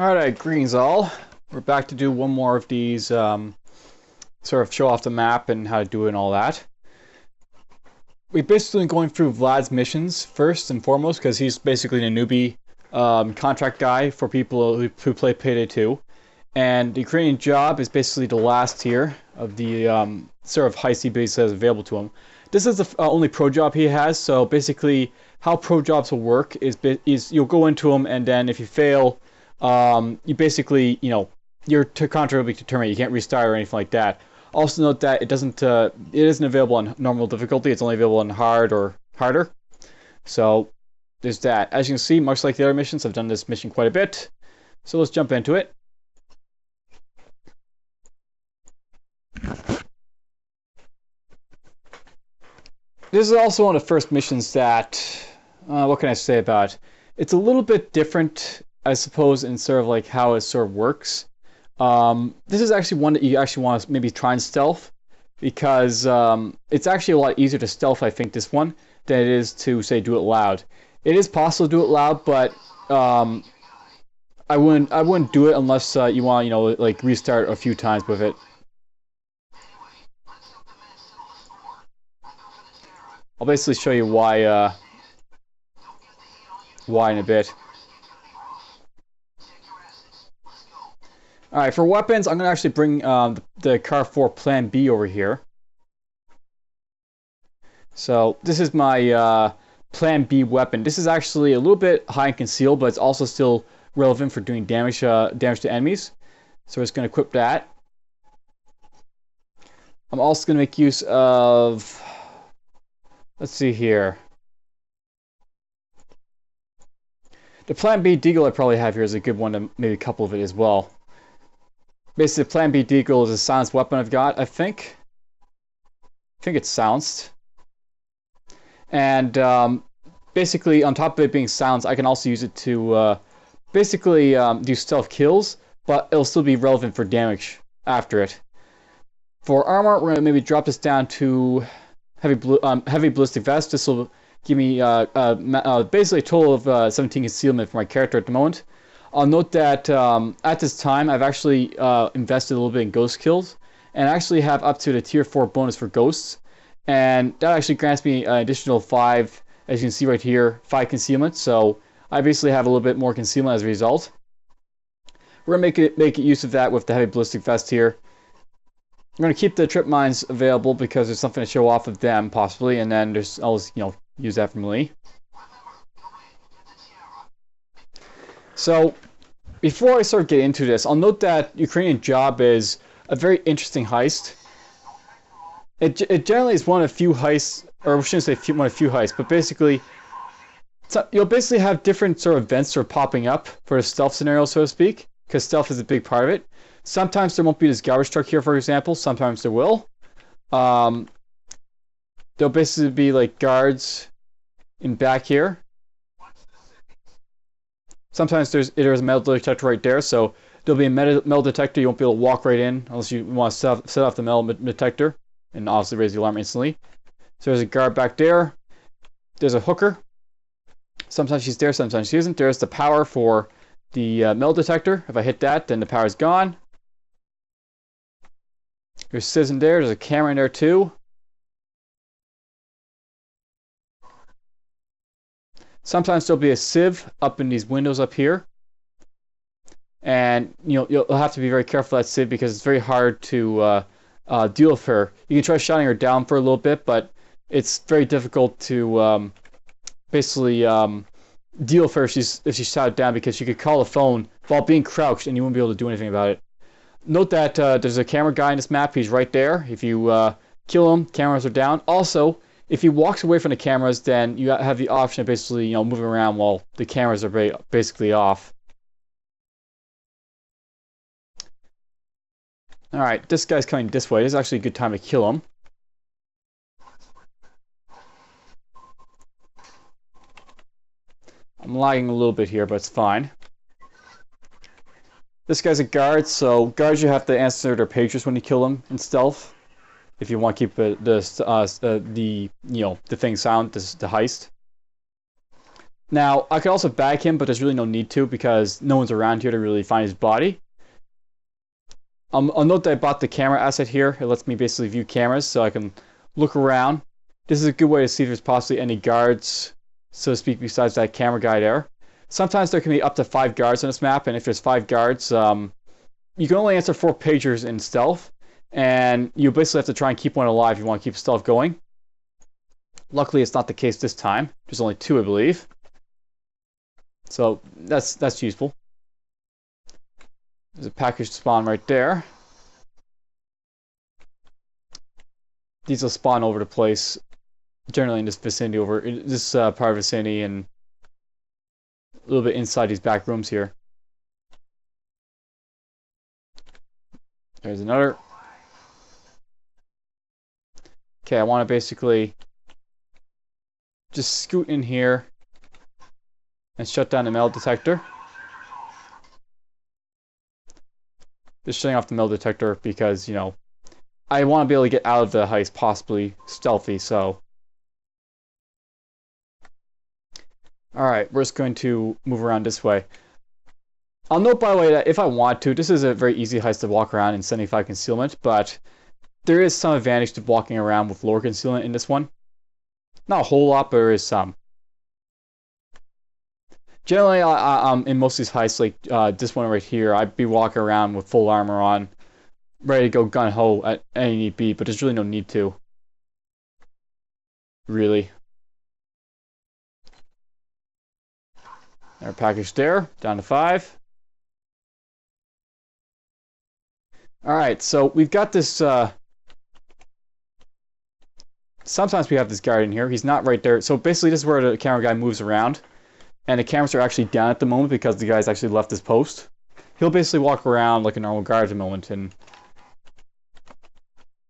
Alright, greetings all. We're back to do one more of these, sort of show off the map and how to do it and all that. We're basically going through Vlad's missions first and foremost, because he's basically a newbie contract guy for people who play Payday 2. And the Ukrainian Job is basically the last tier of the sort of heisty base that is available to him. This is the only pro job he has, so basically how pro jobs will work is you'll go into them, and then if you fail, you basically, your contract will be determined. You can't restart or anything like that. Also note that it isn't available on normal difficulty. It's only available on hard or harder. So there's that. As you can see, much like the other missions, I've done this mission quite a bit. So let's jump into it. This is also one of the first missions that, what can I say about it? It's a little bit different, I suppose, in sort of like how it sort of works. This is actually one that you actually want to maybe try and stealth, because it's actually a lot easier to stealth, I think, this one, than it is to, say, do it loud. It is possible to do it loud, but I wouldn't do it unless you want, like restart a few times with it. I'll basically show you why in a bit. Alright, for weapons, I'm going to actually bring the Car 4 Plan B over here. So, this is my Plan B weapon. This is actually a little bit high in conceal, but it's also still relevant for doing damage to enemies. So we're just going to equip that. I'm also going to make use of... Let's see here. The Plan B Deagle I probably have here is a good one to maybe a couple of it as well. Basically, Plan B Deagle is a silenced weapon I've got, I think. I think it's silenced. And basically, on top of it being silenced, I can also use it to basically do stealth kills, but it'll still be relevant for damage after it. For armor, we're going to maybe drop this down to heavy ballistic vest. This will give me basically a total of 17 concealment for my character at the moment. I'll note that at this time, I've actually invested a little bit in ghost kills, and I actually have up to the tier 4 bonus for ghosts, and that actually grants me an additional 5, as you can see right here, 5 concealment, so I basically have a little bit more concealment as a result. We're going to make use of that with the heavy ballistic vest here. I'm going to keep the trip mines available because there's something to show off of them, possibly, and then I'll just, use that for melee. So, before I sort of get into this, I'll note that Ukrainian Job is a very interesting heist. It generally is one of few heists, or I shouldn't say one of few heists, but basically, you'll basically have different sort of events sort of popping up for the stealth scenario, so to speak, because stealth is a big part of it. Sometimes there won't be this garbage truck here, for example. Sometimes there will. There'll basically be like guards in back here. Sometimes there's a metal detector right there, so there'll be a metal detector. You won't be able to walk right in unless you want to set off the metal detector, and obviously raise the alarm instantly. So there's a guard back there. There's a hooker. Sometimes she's there, sometimes she isn't. There's the power for the metal detector. If I hit that, then the power's gone. There's Citizen there. There's a camera in there too. Sometimes there'll be a sieve up in these windows up here. And you'll have to be very careful of that sieve because it's very hard to deal with her. You can try shutting her down for a little bit, but it's very difficult to basically deal with her if she's shot down, because she could call the phone while being crouched and you won't be able to do anything about it. Note that there's a camera guy in this map. He's right there. If you kill him, cameras are down. Also, if he walks away from the cameras, then you have the option of basically moving around while the cameras are basically off. Alright, this guy's coming this way. This is actually a good time to kill him. I'm lagging a little bit here, but it's fine. This guy's a guard, so guards, you have to answer their pagers when you kill them in stealth, if you want to keep the thing silent, the heist. Now, I could also bag him, but there's really no need to because no one's around here to really find his body. I'll note that I bought the camera asset here. It lets me basically view cameras so I can look around. This is a good way to see if there's possibly any guards, so to speak, besides that camera guy there. Sometimes there can be up to 5 guards on this map, and if there's 5 guards, you can only answer 4 pagers in stealth, and you basically have to try and keep one alive if you want to keep stealth going. Luckily, it's not the case this time. There's only 2, I believe. So that's useful. There's a package spawn right there. These will spawn over the place, generally in this vicinity, over in this part of vicinity, and a little bit inside these back rooms here. There's another. Okay, I want to basically just scoot in here and shut down the metal detector. Just shutting off the metal detector because, you know, I want to be able to get out of the heist possibly stealthy, so. Alright, we're just going to move around this way. I'll note, by the way, that if I want to, this is a very easy heist to walk around in 75 concealment, but there is some advantage to walking around with lower concealment in this one. Not a whole lot, but there is some. Generally, in most of these heists, like this one right here, I'd be walking around with full armor on, ready to go gun-ho at any need be, but there's really no need to. Really. Our package there, down to 5. Alright, so we've got this, sometimes we have this guard in here. He's not right there. So basically this is where the camera guy moves around. And the cameras are actually down at the moment because the guy's actually left his post. He'll basically walk around like a normal guard at the moment and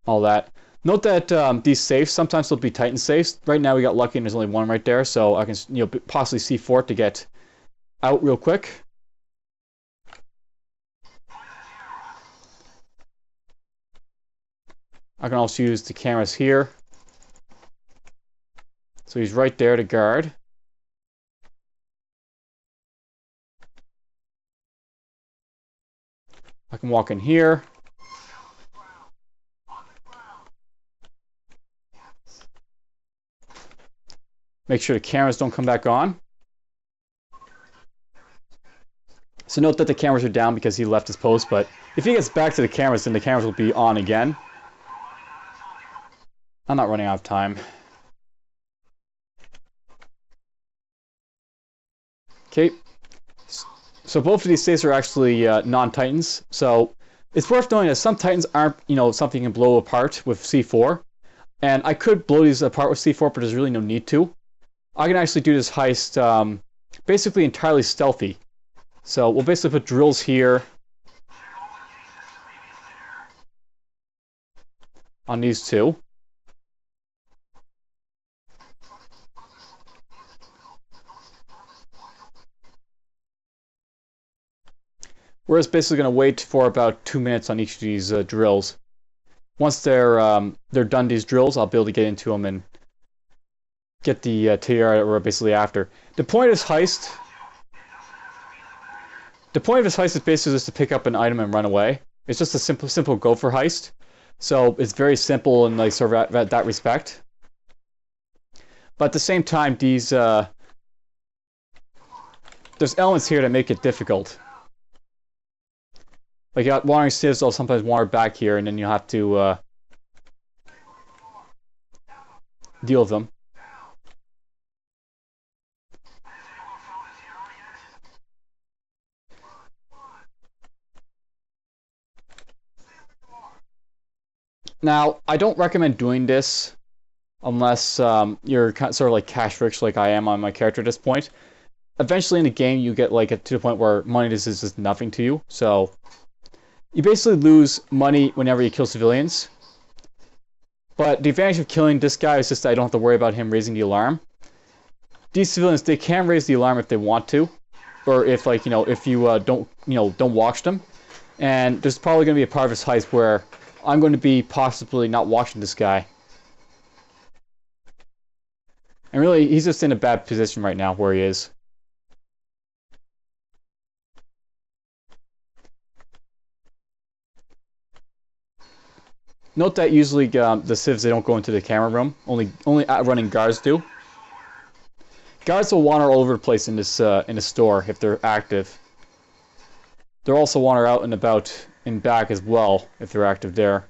all that. Note that these safes, sometimes they'll be Titan safes. Right now we got lucky and there's only one right there, so I can, you know, possibly C4 to get out real quick. I can also use the cameras here. So he's right there to guard. I can walk in here. Make sure the cameras don't come back on. So note that the cameras are down because he left his post, but if he gets back to the cameras, then the cameras will be on again. I'm not running out of time. Okay. So both of these safes are actually non-Titans. So it's worth knowing that some Titans aren't, you know, something you can blow apart with C4. And I could blow these apart with C4, but there's really no need to. I can actually do this heist basically entirely stealthy. So we'll basically put drills here on these two. We're just basically going to wait for about 2 minutes on each of these drills. Once they're done, these drills, I'll be able to get into them and get the TR that we're basically after. The point of this heist is basically just to pick up an item and run away. It's just a simple gopher heist. So it's very simple in like sort of that respect. But at the same time, these there's elements here that make it difficult. Like you got wandering civs, will sometimes wander back here, and then you'll have to deal with them. Now, I don't recommend doing this unless you're sort of like cash rich like I am on my character at this point. Eventually in the game, you get like to the point where money is just nothing to you. So you basically lose money whenever you kill civilians. But the advantage of killing this guy is just that I don't have to worry about him raising the alarm. These civilians, they can raise the alarm if they want to, or if like if you don't watch them. And there's probably going to be a part of this heist where I'm going to be possibly not watching this guy. And really, he's just in a bad position right now where he is. Note that usually the civs, they don't go into the camera room. Only running guards do. Guards will wander all over the place in this store if they're active. They'll also wander out and about in back as well if they're active there.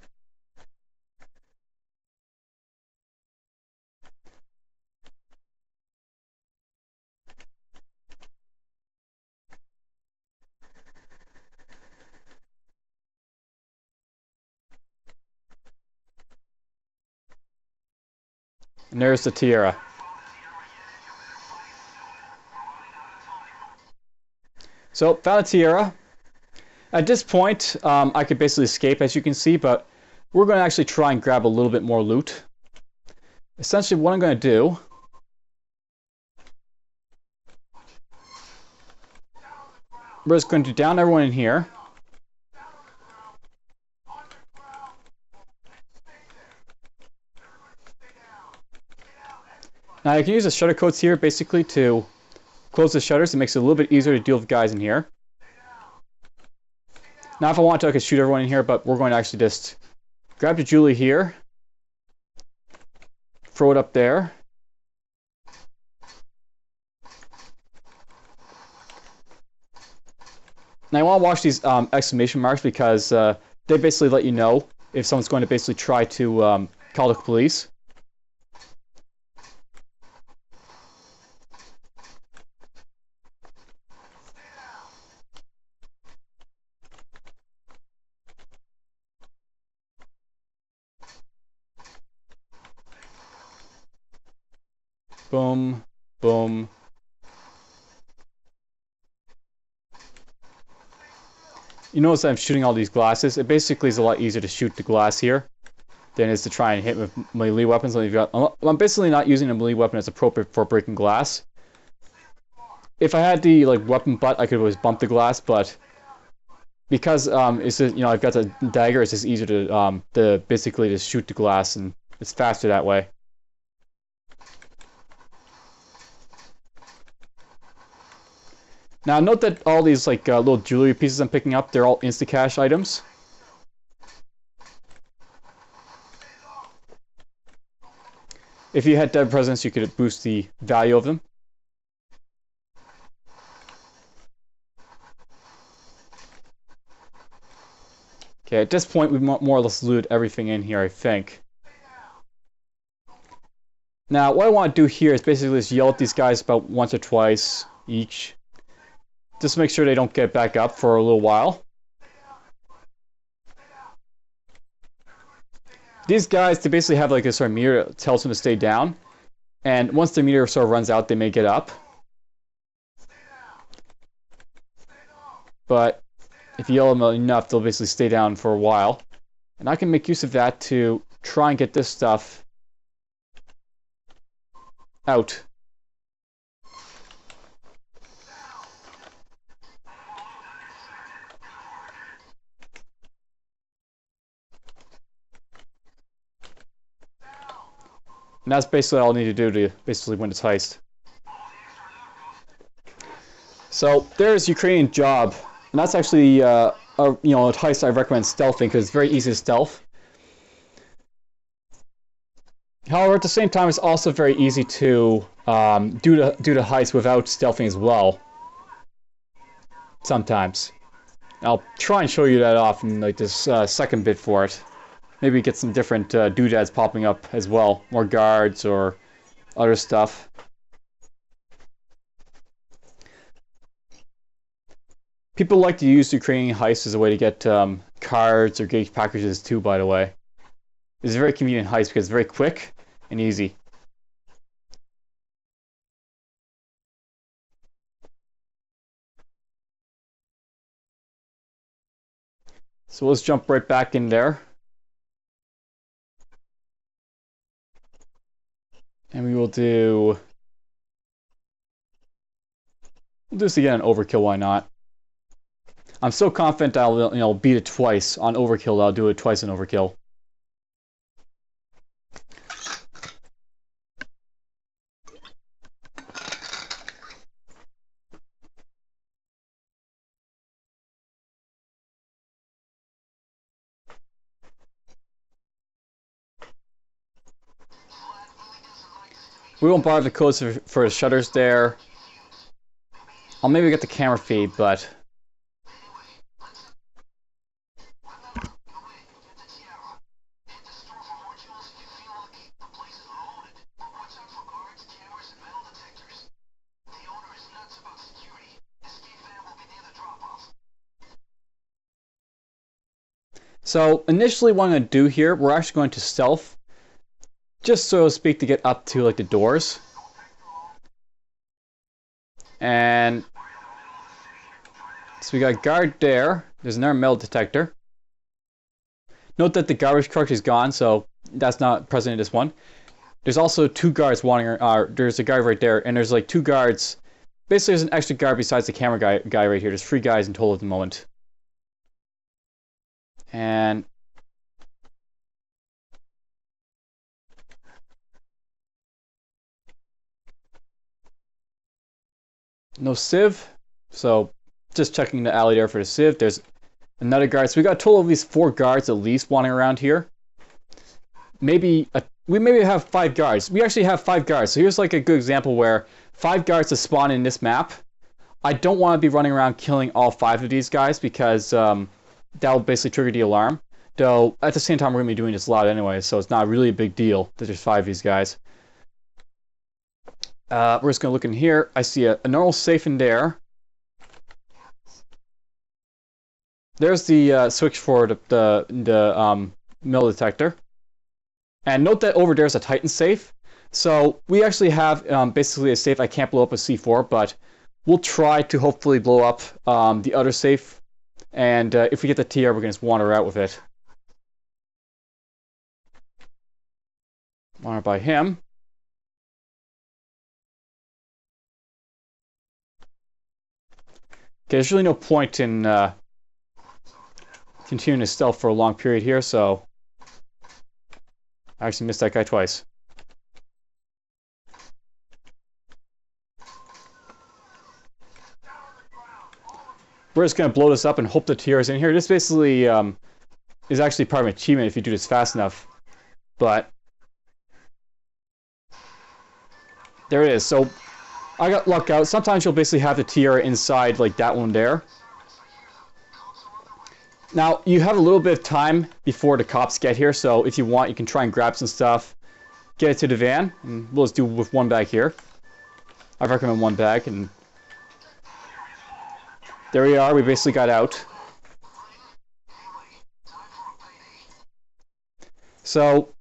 And there's the tiara. So, found a tiara. At this point, I could basically escape, as you can see, but we're going to actually try and grab a little bit more loot. Essentially, what I'm going to do... we're just going to down everyone in here. Now, I can use the shutter codes here, basically, to close the shutters. It makes it a little bit easier to deal with guys in here. Now, if I want to, I could shoot everyone in here, but we're going to actually just grab the Julie here, throw it up there. Now, I want to watch these exclamation marks because they basically let you know if someone's going to basically try to call the police. Boom, boom. You notice I'm shooting all these glasses. It basically is a lot easier to shoot the glass here than it is to try and hit with melee weapons. I'm basically not using a melee weapon as appropriate for breaking glass. If I had the weapon butt, I could always bump the glass, but because it's just, I've got the dagger, it's just easier to basically just shoot the glass, and it's faster that way. Now note that all these little jewelry pieces I'm picking up, they're all insta-cash items. If you had dead presidents, you could boost the value of them. Okay, at this point we've more or less looted everything in here, I think. Now, what I want to do here is basically just yell at these guys about once or twice each. Just to make sure they don't get back up for a little while. These guys, they basically have a sort of meter that tells them to stay down. And once the meter sort of runs out, they may get up. But if you yell at them enough, they'll basically stay down for a while. And I can make use of that to try and get this stuff out. And that's basically all I need to do to basically win this heist. So there's Ukrainian Job, and that's actually a heist I recommend stealthing because it's very easy to stealth. However, at the same time, it's also very easy to do the heist without stealthing as well. Sometimes. I'll try and show you that off in this second bit for it. Maybe get some different doodads popping up as well. More guards or other stuff. People like to use Ukrainian heist as a way to get cards or gauge packages too, by the way. It's a very convenient heist because it's very quick and easy. So let's jump right back in there. And we will do... we'll do this again on Overkill, why not? I'm so confident I'll beat it twice on Overkill, I'll do it twice on Overkill. We won't bother the codes for the shutters there. I'll maybe get the camera feed, but... So initially what I'm going to do here, we're actually going to stealth, just so to speak, to get up to like the doors. And so we got guard there. There's another metal detector. Note that the garbage truck is gone, so that's not present in this one. There's also two guards wandering. There's a guy right there, and there's like two guards. Basically, there's an extra guard besides the camera guy right here. There's 3 guys in total at the moment. And no sieve, so just checking the alley there for the sieve. There's another guard. So we got a total of these 4 guards at least wandering around here. We maybe have 5 guards. We actually have 5 guards. So here's like a good example where 5 guards to spawn in this map. I don't want to be running around killing all 5 of these guys because that'll basically trigger the alarm. Though at the same time we're gonna be doing this a lot anyway, so it's not really a big deal that there's 5 of these guys. We're just gonna look in here. I see a normal safe in there. There's the switch for the metal detector. And note that over there is a Titan safe. So we actually have basically a safe I can't blow up with C4, but we'll try to hopefully blow up the other safe. And if we get the TR, we're gonna just wander out with it. Wander by him. Okay, there's really no point in continuing to stealth for a long period here, so I actually missed that guy twice. We're just going to blow this up and hope the TR is in here. This basically is actually part of an achievement if you do this fast enough. But there it is. So I got luck out. Sometimes you'll basically have the TR inside like that one there. Now, you have a little bit of time before the cops get here, so if you want, you can try and grab some stuff, get it to the van, and we'll just do with 1 bag here. I recommend 1 bag, and there we are. We basically got out. So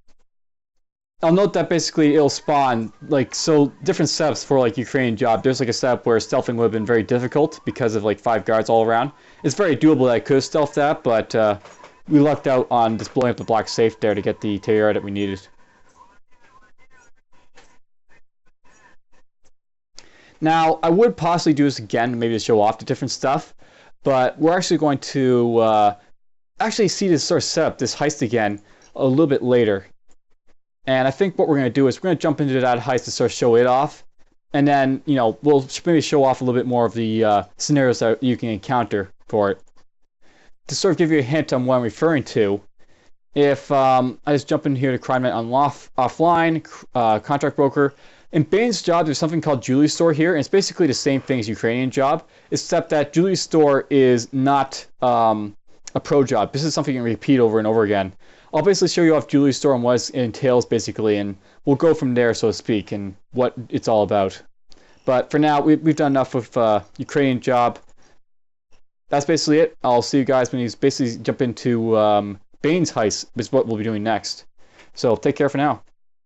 I'll note that basically it'll spawn like different setups for like Ukrainian Job. There's like a setup where stealthing would have been very difficult because of like 5 guards all around. It's very doable that I could have stealthed that, but we lucked out on just blowing up the black safe there to get the TR that we needed. Now, I would possibly do this again, maybe to show off the different stuff, but we're actually going to actually see this sort of setup, this heist again, a little bit later. And I think what we're going to do is we're going to jump into that heist to sort of show it off. And then, you know, we'll maybe show off a little bit more of the scenarios that you can encounter for it. To sort of give you a hint on what I'm referring to, if I just jump in here to Crime Night on offline, contract broker, in Bane's Job, there's something called Jewelry Store here, and it's basically the same thing as Ukrainian Job, except that Jewelry Store is not a pro job. This is something you can repeat over and over again. I'll basically show you off Jewelry Store and what it entails, basically, and we'll go from there, so to speak, and what it's all about. But for now, we've done enough with Ukrainian Job. That's basically it. I'll see you guys when you basically jump into Bane's heist, which is what we'll be doing next. So take care for now.